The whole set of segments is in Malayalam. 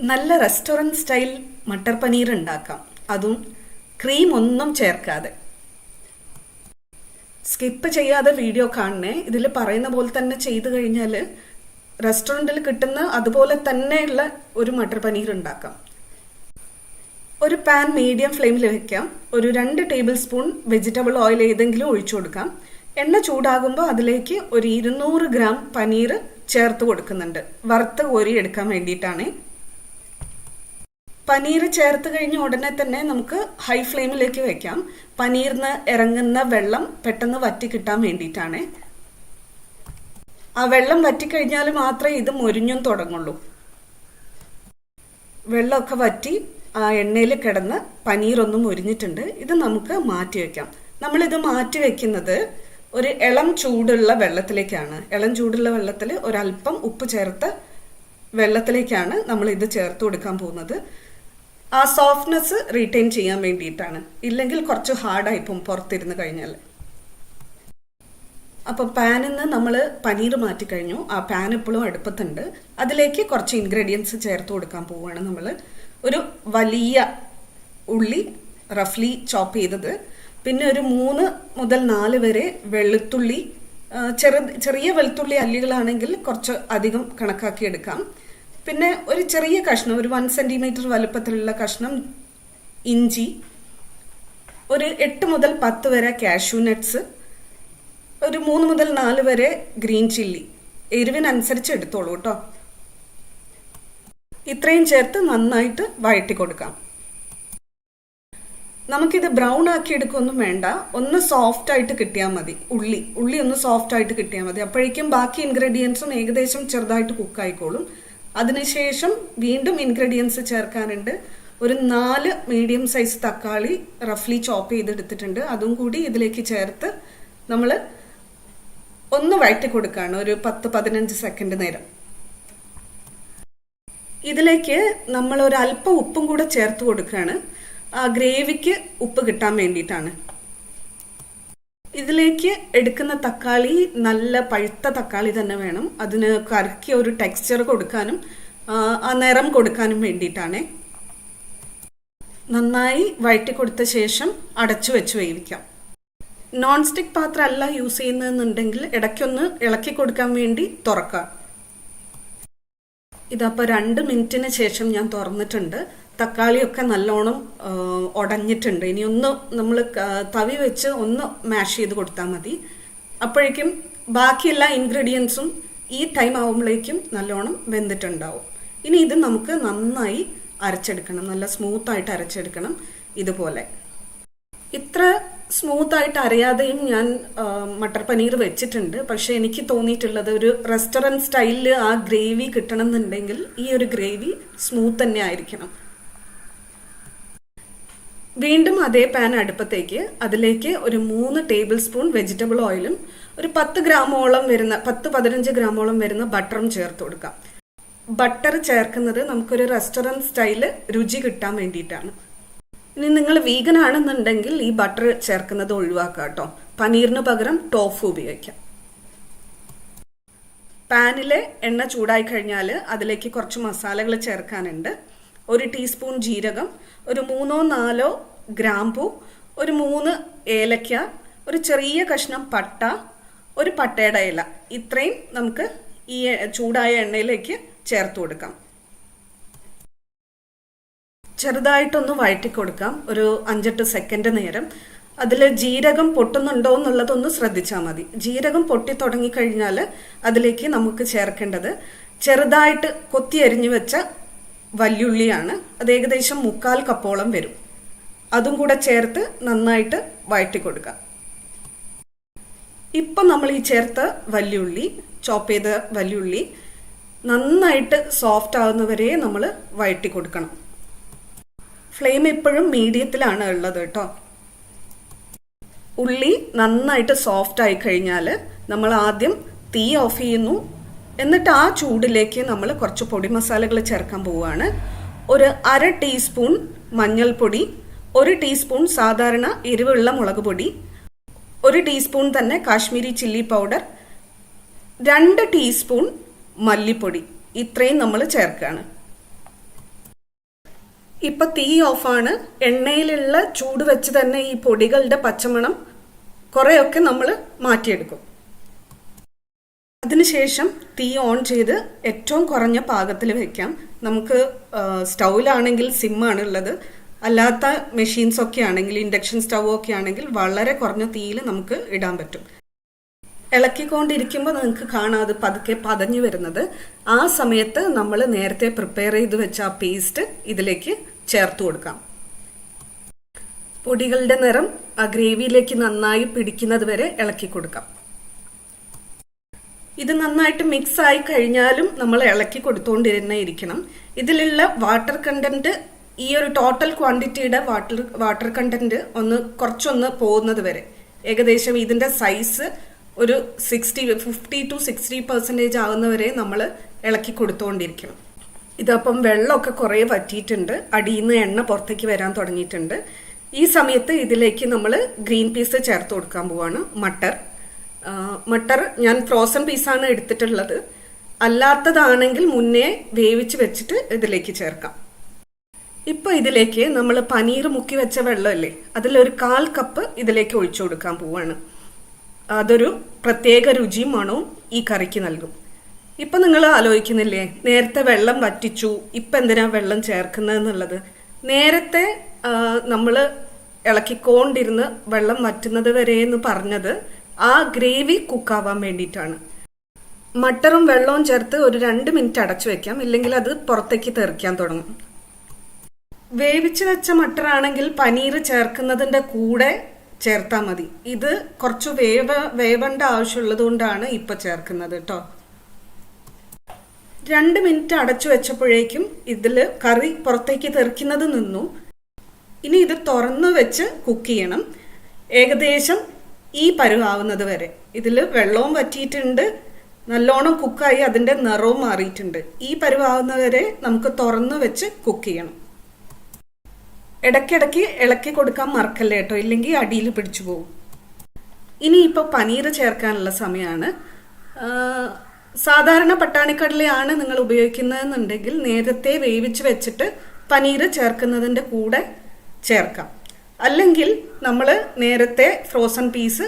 നല്ല റെസ്റ്റോറൻറ്റ് സ്റ്റൈൽ മട്ടർ പനീർ ഉണ്ടാക്കാം. അതും ക്രീം ഒന്നും ചേർക്കാതെ. സ്കിപ്പ് ചെയ്യാതെ വീഡിയോ കാണണേ. ഇതിൽ പറയുന്ന പോലെ തന്നെ ചെയ്തു കഴിഞ്ഞാൽ റെസ്റ്റോറൻറ്റിൽ കിട്ടുന്ന അതുപോലെ തന്നെയുള്ള ഒരു മട്ടർ പനീർ ഉണ്ടാക്കാം. ഒരു പാൻ മീഡിയം ഫ്ലെയിമിൽ വെക്കാം. ഒരു 2 ടേബിൾ സ്പൂൺ വെജിറ്റബിൾ ഓയിൽ ഏതെങ്കിലും ഒഴിച്ചു കൊടുക്കാം. എണ്ണ ചൂടാകുമ്പോൾ അതിലേക്ക് ഒരു 200 ഗ്രാം പനീർ ചേർത്ത് കൊടുക്കുന്നുണ്ട്. വറുത്ത് കോരി എടുക്കാൻ വേണ്ടിയിട്ടാണ്. പനീർ ചേർത്ത് കഴിഞ്ഞ ഉടനെ തന്നെ നമുക്ക് ഹൈ ഫ്ലെയിമിലേക്ക് വെക്കാം. പനീറിന് ഇറങ്ങുന്ന വെള്ളം പെട്ടെന്ന് വറ്റി കിട്ടാൻ വേണ്ടിയിട്ടാണ്. ആ വെള്ളം വറ്റിക്കഴിഞ്ഞാൽ മാത്രമേ ഇത് മൊരിഞ്ഞും തുടങ്ങുള്ളൂ. വെള്ളമൊക്കെ വറ്റി ആ എണ്ണയിൽ കിടന്ന് പനീറൊന്നും മൊരിഞ്ഞിട്ടുണ്ട്. ഇത് നമുക്ക് മാറ്റി വെക്കാം. നമ്മളിത് മാറ്റി വെക്കുന്നത് ഒരു ഇളം ചൂടുള്ള വെള്ളത്തിലേക്കാണ്. ഇളം ചൂടുള്ള വെള്ളത്തിൽ ഒരല്പം ഉപ്പ് ചേർത്ത് വെള്ളത്തിലേക്കാണ് നമ്മൾ ഇത് ചേർത്ത് കൊടുക്കാൻ പോകുന്നത്. ആ സോഫ്റ്റ്നെസ് റീറ്റെയിൻ ചെയ്യാൻ വേണ്ടിയിട്ടാണ്. ഇല്ലെങ്കിൽ കുറച്ച് ഹാർഡായിപ്പോവും പുറത്തിരുന്ന് കഴിഞ്ഞാൽ. അപ്പോൾ പാനിൽ നിന്ന് നമ്മൾ പനീർ മാറ്റിക്കഴിഞ്ഞു. ആ പാൻ ഇപ്പോഴും അടുപ്പത്തുണ്ട്. അതിലേക്ക് കുറച്ച് ഇൻഗ്രീഡിയൻസ് ചേർത്ത് കൊടുക്കാൻ പോവുകയാണ് നമ്മൾ. ഒരു വലിയ ഉള്ളി റഫ്ലി ചോപ്പ് ചെയ്തത്, പിന്നെ ഒരു 3 മുതൽ 4 വരെ വെളുത്തുള്ളി. ചെറിയ വെളുത്തുള്ളി അല്ലികളാണെങ്കിൽ കുറച്ച് അധികം കണക്കാക്കി എടുക്കാം. പിന്നെ ഒരു ചെറിയ കഷ്ണം, ഒരു 1 സെൻറ്റിമീറ്റർ വലുപ്പത്തിലുള്ള കഷ്ണം ഇഞ്ചി, ഒരു 8 മുതൽ 10 വരെ കാഷ്യൂ നട്ട്സ്, ഒരു 3 മുതൽ 4 വരെ ഗ്രീൻ ചില്ലി. എരിവിനനുസരിച്ച് എടുത്തോളൂ കേട്ടോ. ഇത്രയും ചേർത്ത് നന്നായിട്ട് വഴറ്റി കൊടുക്കാം. നമുക്കിത് ബ്രൗൺ ആക്കി എടുക്കൊന്നും വേണ്ട. ഒന്ന് സോഫ്റ്റ് ആയിട്ട് കിട്ടിയാൽ മതി. ഉള്ളി ഒന്ന് സോഫ്റ്റ് ആയിട്ട് കിട്ടിയാൽ മതി. അപ്പോഴേക്കും ബാക്കി ഇൻഗ്രീഡിയൻസും ഏകദേശം ചെറുതായിട്ട് കുക്കായിക്കോളും. അതിനുശേഷം വീണ്ടും ഇൻഗ്രീഡിയൻസ് ചേർക്കാനുണ്ട്. ഒരു 4 മീഡിയം സൈസ് തക്കാളി റഫ്ലി ചോപ്പ് ചെയ്തെടുത്തിട്ടുണ്ട്. അതും കൂടി ഇതിലേക്ക് ചേർത്ത് നമ്മൾ ഒന്ന് വഴറ്റി കൊടുക്കുകയാണ് ഒരു 10-15 സെക്കൻഡ് നേരം. ഇതിലേക്ക് നമ്മൾ ഒരു അല്പം ഉപ്പും കൂടെ ചേർത്ത് കൊടുക്കുകയാണ്. ആ ഗ്രേവിക്ക് ഉപ്പ് കിട്ടാൻ വേണ്ടിയിട്ടാണ്. ഇതിലേക്ക് എടുക്കുന്ന തക്കാളി നല്ല പഴുത്ത തക്കാളി തന്നെ വേണം. അതിന് കറക്കി ഒരു ടെക്സ്ചർ കൊടുക്കാനും ആ നിറം കൊടുക്കാനും വേണ്ടിയിട്ടാണ്. നന്നായി വഴറ്റി കൊടുത്ത ശേഷം അടച്ചു വെച്ച് വേവിക്കാം. നോൺ സ്റ്റിക്ക് പാത്രം അല്ല യൂസ് ചെയ്യുന്നതെന്നുണ്ടെങ്കിൽ ഇടയ്ക്കൊന്ന് ഇളക്കി കൊടുക്കാൻ വേണ്ടി തുറക്കാം. ഇതപ്പോൾ 2 മിനിറ്റിന് ശേഷം ഞാൻ തുറന്നിട്ടുണ്ട്. തക്കാളിയൊക്കെ നല്ലോണം ഉടഞ്ഞിട്ടുണ്ട്. ഇനി ഒന്ന് നമ്മൾ തവി വെച്ച് ഒന്ന് മാഷ് ചെയ്ത് കൊടുത്താൽ മതി. അപ്പോഴേക്കും ബാക്കിയെല്ലാ ഇൻഗ്രീഡിയൻസും ഈ ടൈം ആകുമ്പോഴേക്കും നല്ലോണം വെന്തിട്ടുണ്ടാവും. ഇനി ഇത് നമുക്ക് നന്നായി അരച്ചെടുക്കണം. നല്ല സ്മൂത്തായിട്ട് അരച്ചെടുക്കണം. ഇതുപോലെ ഇത്ര സ്മൂത്തായിട്ട് അറിയാതെയും ഞാൻ മട്ടർ പനീർ വെച്ചിട്ടുണ്ട്. പക്ഷെ എനിക്ക് തോന്നിയിട്ടുള്ളത് ഒരു റെസ്റ്റോറൻറ്റ് സ്റ്റൈലിൽ ആ ഗ്രേവി കിട്ടണം എന്നുണ്ടെങ്കിൽ ഈ ഒരു ഗ്രേവി സ്മൂത്ത് തന്നെ ആയിരിക്കണം. വീണ്ടും അതേ പാൻ അടുപ്പത്തേക്ക് അതിലേക്ക് ഒരു 3 ടേബിൾ സ്പൂൺ വെജിറ്റബിൾ ഓയിലും ഒരു 10-15 ഗ്രാമോളം വരുന്ന ബട്ടറും ചേർത്ത് കൊടുക്കാം. ബട്ടർ ചേർക്കുന്നത് നമുക്കൊരു റെസ്റ്റോറൻറ്റ് സ്റ്റൈല് രുചി കിട്ടാൻ വേണ്ടിയിട്ടാണ്. ഇനി നിങ്ങൾ വീഗൻ ആണെന്നുണ്ടെങ്കിൽ ഈ ബട്ടർ ചേർക്കുന്നത് ഒഴിവാക്കുക കേട്ടോ. പനീറിന് പകരം ടോഫു ഉപയോഗിക്കാം. പാനിലെ എണ്ണ ചൂടായി കഴിഞ്ഞാൽ അതിലേക്ക് കുറച്ച് മസാലകൾ ചേർക്കാനുണ്ട്. 1 ടീസ്പൂൺ ജീരകം, ഒരു 3-4 ഗ്രാമ്പൂ, ഒരു 3 ഏലക്ക, ഒരു ചെറിയ കഷ്ണം പട്ട, ഒരു പട്ടയുടെ ഇല. ഇത്രയും നമുക്ക് ഈ ചൂടായ എണ്ണയിലേക്ക് ചേർത്ത് കൊടുക്കാം. ചെറുതായിട്ടൊന്ന് വഴറ്റി കൊടുക്കാം ഒരു 5-8 സെക്കൻഡ് നേരം. അതിൽ ജീരകം പൊട്ടുന്നുണ്ടോ എന്നുള്ളതൊന്ന് ശ്രദ്ധിച്ചാൽ മതി. ജീരകം പൊട്ടി തുടങ്ങിക്കഴിഞ്ഞാൽ അതിലേക്ക് നമുക്ക് ചേർക്കേണ്ടത് ചെറുതായിട്ട് കൊത്തി അരിഞ്ഞു വെച്ച വല്യുള്ളിയാണ്. അത് ഏകദേശം 1/4 കപ്പോളം വരും. അതും കൂടെ ചേർത്ത് നന്നായിട്ട് വഴറ്റി കൊടുക്കാം. ഇപ്പം നമ്മൾ ഈ ചേർത്ത വല്യുള്ളി, ചോപ്പ് ചെയ്ത വല്യുള്ളി നന്നായിട്ട് സോഫ്റ്റ് ആകുന്നവരെ നമ്മൾ വഴറ്റി കൊടുക്കണം. ഫ്ലെയിം എപ്പോഴും മീഡിയത്തിലാണ് ഉള്ളത് കേട്ടോ. ഉള്ളി നന്നായിട്ട് സോഫ്റ്റ് ആയി കഴിഞ്ഞാൽ നമ്മൾ ആദ്യം തീ ഓഫ് ചെയ്യുന്നു. എന്നിട്ട് ആ ചൂടിലേക്ക് നമ്മൾ കുറച്ച് പൊടി മസാലകൾ ചേർക്കാൻ പോവുകയാണ്. ഒരു 1/2 ടീസ്പൂൺ മഞ്ഞൾപ്പൊടി, 1 ടീസ്പൂൺ സാധാരണ എരിവുള്ള മുളക് പൊടി, 1 ടീസ്പൂൺ തന്നെ കാശ്മീരി ചില്ലി പൗഡർ, 2 ടീസ്പൂൺ മല്ലിപ്പൊടി. ഇത്രയും നമ്മൾ ചേർക്കുകയാണ്. ഇപ്പം തീ ഓഫാണ്. എണ്ണയിലുള്ള ചൂട് വെച്ച് തന്നെ ഈ പൊടികളുടെ പച്ചമണം കുറേയൊക്കെ നമ്മൾ മാറ്റിയെടുക്കും. അതിനുശേഷം തീ ഓൺ ചെയ്ത് ഏറ്റവും കുറഞ്ഞ പാകത്തിൽ വെക്കാം. നമുക്ക് സ്റ്റൗവിലാണെങ്കിൽ സിമ്മാണ് ഉള്ളത്, അല്ലാത്ത മെഷീൻസ് ഒക്കെ ആണെങ്കിൽ ഇൻഡക്ഷൻ സ്റ്റൗ ഒക്കെ ആണെങ്കിൽ വളരെ കുറഞ്ഞ തീയിൽ നമുക്ക് ഇടാൻ പറ്റും. ഇളക്കിക്കൊണ്ടിരിക്കുമ്പോൾ നിങ്ങൾക്ക് കാണാം അത് പതുക്കെ പതഞ്ഞു വരുന്നത്. ആ സമയത്ത് നമ്മൾ നേരത്തെ പ്രിപ്പയർ ചെയ്ത് വെച്ച ആ പേസ്റ്റ് ഇതിലേക്ക് ചേർത്ത് കൊടുക്കാം. പൊടികളുടെ നിറം ആ ഗ്രേവിയിലേക്ക് നന്നായി പിടിക്കുന്നത് വരെ ഇളക്കി കൊടുക്കാം. ഇത് നന്നായിട്ട് മിക്സ് ആയി കഴിഞ്ഞാലും നമ്മൾ ഇളക്കി കൊടുത്തുകൊണ്ടിരുന്നേ ഇരിക്കണം. ഇതിലുള്ള വാട്ടർ കണ്ടന്റ്, ഈ ഒരു ടോട്ടൽ ക്വാണ്ടിറ്റിയുടെ വാട്ടർ കണ്ടന്റ് കുറച്ചൊന്ന് പോകുന്നത് വരെ, ഏകദേശം ഇതിന്റെ സൈസ് ഒരു 50 to 60% ആകുന്നവരെ നമ്മൾ ഇളക്കി കൊടുത്തുകൊണ്ടിരിക്കണം. ഇതപ്പം വെള്ളമൊക്കെ കുറേ വറ്റിയിട്ടുണ്ട്, അടിയിൽ നിന്ന് എണ്ണ പുറത്തേക്ക് വരാൻ തുടങ്ങിയിട്ടുണ്ട്. ഈ സമയത്ത് ഇതിലേക്ക് നമ്മൾ ഗ്രീൻ പീസ് ചേർത്ത് കൊടുക്കാൻ പോവാണ്. മട്ടർ ഞാൻ ഫ്രോസൺ പീസാണ് എടുത്തിട്ടുള്ളത്. അല്ലാത്തതാണെങ്കിൽ മുന്നേ വേവിച്ച് വെച്ചിട്ട് ഇതിലേക്ക് ചേർക്കാം. ഇപ്പൊ ഇതിലേക്ക് നമ്മൾ പനീർ മുക്കി വെച്ച വെള്ളമല്ലേ, അതിലൊരു 1/4 കപ്പ് ഇതിലേക്ക് ഒഴിച്ചു കൊടുക്കാൻ പോവാണ്. അതൊരു പ്രത്യേക രുചിയും മണവും ഈ കറിക്ക് നൽകും. ഇപ്പൊ നിങ്ങൾ ആലോചിക്കുന്നില്ലേ, നേരത്തെ വെള്ളം വറ്റിച്ചു, ഇപ്പൊ എന്തിനാ വെള്ളം ചേർക്കുന്നതെന്നുള്ളത്? നേരത്തെ നമ്മൾ ഇളക്കിക്കൊണ്ടിരുന്ന് വെള്ളം വറ്റുന്നത് വരെ എന്ന് പറഞ്ഞത് ആ ഗ്രേവി കുക്കാവാൻ വേണ്ടിയിട്ടാണ്. മട്ടറും വെള്ളവും ചേർത്ത് ഒരു 2 മിനിറ്റ് അടച്ചു വെക്കാം, ഇല്ലെങ്കിൽ അത് പുറത്തേക്ക് തെറിക്കാൻ തുടങ്ങും. വേവിച്ച് വെച്ച മട്ടറാണെങ്കിൽ പനീർ ചേർക്കുന്നതിന്റെ കൂടെ ചേർത്താൽ മതി. ഇത് കുറച്ച് വേവേണ്ട ആവശ്യമുള്ളത് കൊണ്ടാണ് ഇപ്പൊ ചേർക്കുന്നത് കേട്ടോ. 2 മിനിറ്റ് അടച്ചു വെച്ചപ്പോഴേക്കും ഇതില് കറി പുറത്തേക്ക് തെറിക്കുന്നത് നിന്നു. ഇനി ഇത് തുറന്നു വെച്ച് കുക്ക് ചെയ്യണം, ഏകദേശം ഈ പരുവാവുന്നത് വരെ. ഇതിൽ വെള്ളവും വറ്റിയിട്ടുണ്ട്, നല്ലോണം കുക്കായി അതിന്റെ നിറവും മാറിയിട്ടുണ്ട്. ഈ പരുവാവുന്നവരെ നമുക്ക് തുറന്നു വെച്ച് കുക്ക് ചെയ്യണം. ഇടയ്ക്കിടയ്ക്ക് ഇളക്കി കൊടുക്കാൻ മറക്കല്ലേ കേട്ടോ, ഇല്ലെങ്കിൽ അടിയിൽ പിടിച്ചു പോകും. ഇനി ഇപ്പോൾ പനീർ ചേർക്കാനുള്ള സമയമാണ്. സാധാരണ പട്ടാണിക്കടലയാണ് നിങ്ങൾ ഉപയോഗിക്കുന്നതെന്നുണ്ടെങ്കിൽ നേരത്തെ വേവിച്ച് വെച്ചിട്ട് പനീർ ചേർക്കുന്നതിൻ്റെ കൂടെ ചേർക്കാം. അല്ലെങ്കിൽ നമ്മൾ നേരത്തെ ഫ്രോസൺ പീസ്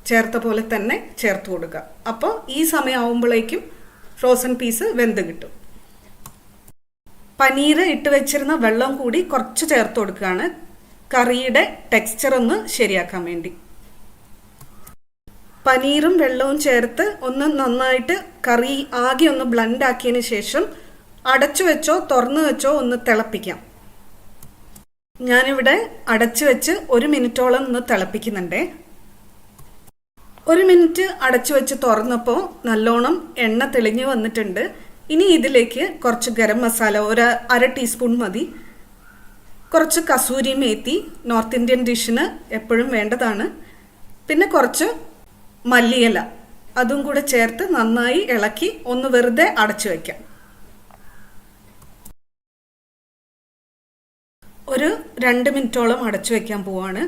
ചേർത്ത പോലെ തന്നെ ചേർത്ത് കൊടുക്കുക. അപ്പോൾ ഈ സമയമാകുമ്പോഴേക്കും ഫ്രോസൺ പീസ് വെന്ത് കിട്ടും. പനീർ ഇട്ട് വെച്ചിരുന്ന വെള്ളം കൂടി കുറച്ച് ചേർത്ത് കൊടുക്കുകയാണ്, കറിയുടെ ടെക്സ്ചർ ഒന്ന് ശരിയാക്കാൻ വേണ്ടി. പനീറും വെള്ളവും ചേർത്ത് ഒന്ന് നന്നായിട്ട് കറി ആകെ ഒന്ന് ബ്ലെൻഡ് ആക്കിയതിന് ശേഷം അടച്ചു വെച്ചോ തുറന്നു വെച്ചോ ഒന്ന് തിളപ്പിക്കാം. ഞാനിവിടെ അടച്ചു വെച്ച് 1 മിനിറ്റോളം ഒന്ന് തിളപ്പിക്കുന്നുണ്ടേ. 1 മിനിറ്റ് അടച്ചു വെച്ച് തുറന്നപ്പോൾ നല്ലോണം എണ്ണ തെളിഞ്ഞു വന്നിട്ടുണ്ട്. ഇനി ഇതിലേക്ക് കുറച്ച് ഗരം മസാല, ഒരു 1/2 ടീസ്പൂൺ മതി, കുറച്ച് കസൂരി മേത്തി, നോർത്ത് ഇന്ത്യൻ ഡിഷിന് എപ്പോഴും വേണ്ടതാണ്, പിന്നെ കുറച്ച് മല്ലിയില, അതും കൂടെ ചേർത്ത് നന്നായി ഇളക്കി ഒന്ന് വെറുതെ അടച്ചു വയ്ക്കാം. ഒരു 2 മിനിറ്റോളം അടച്ചു വെക്കാൻ പോവാണ്.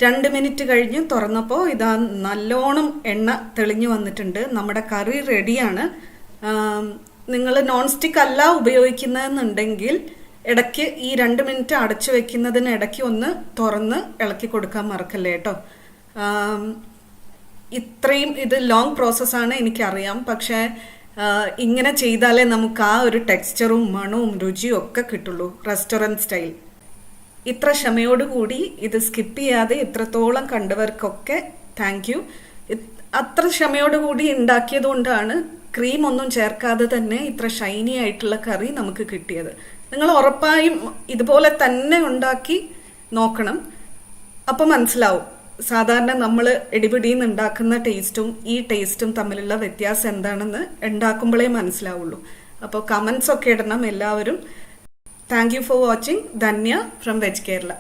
2 മിനിറ്റ് കഴിഞ്ഞ് തുറന്നപ്പോൾ ഇതാ നല്ലോണം എണ്ണ തെളിഞ്ഞു വന്നിട്ടുണ്ട്. നമ്മുടെ കറി റെഡിയാണ്. നിങ്ങൾ നോൺ സ്റ്റിക്ക് അല്ല ഉപയോഗിക്കുന്നതെന്നുണ്ടെങ്കിൽ ഇടയ്ക്ക് ഈ 2 മിനിറ്റ് അടച്ചു വെക്കുന്നതിന് ഇടയ്ക്ക് ഒന്ന് തുറന്ന് ഇളക്കി കൊടുക്കാൻ മറക്കല്ലേ കേട്ടോ. ഇത്രയും ഇത് ലോങ് പ്രോസസ്സാണ് എനിക്കറിയാം, പക്ഷേ ഇങ്ങനെ ചെയ്താലേ നമുക്ക് ആ ഒരു ടെക്സ്ചറും മണവും രുചിയും ഒക്കെ കിട്ടുള്ളൂ, റെസ്റ്റോറൻറ്റ് സ്റ്റൈൽ. ഇത്ര ക്ഷമയോടുകൂടി ഇത് സ്കിപ്പ് ചെയ്യാതെ ഇത്രത്തോളം കണ്ടവർക്കൊക്കെ താങ്ക് യു. അത്ര ക്ഷമയോടുകൂടി ഉണ്ടാക്കിയത് കൊണ്ടാണ് ക്രീം ഒന്നും ചേർക്കാതെ തന്നെ ഇത്ര ഷൈനി ആയിട്ടുള്ള കറി നമുക്ക് കിട്ടിയത്. നിങ്ങൾ ഉറപ്പായും ഇതുപോലെ തന്നെ ഉണ്ടാക്കി നോക്കണം, അപ്പം മനസ്സിലാവും സാധാരണ നമ്മൾ ഇടിപിടിയിൽ നിന്ന് ഉണ്ടാക്കുന്ന ടേസ്റ്റും ഈ ടേസ്റ്റും തമ്മിലുള്ള വ്യത്യാസം എന്താണെന്ന് ഉണ്ടാക്കുമ്പോഴേ മനസ്സിലാവുള്ളൂ. അപ്പോൾ കമൻസ് ഒക്കെ ഇടണം എല്ലാവരും. Thank you for watching. Dhanya from Veg Kerala.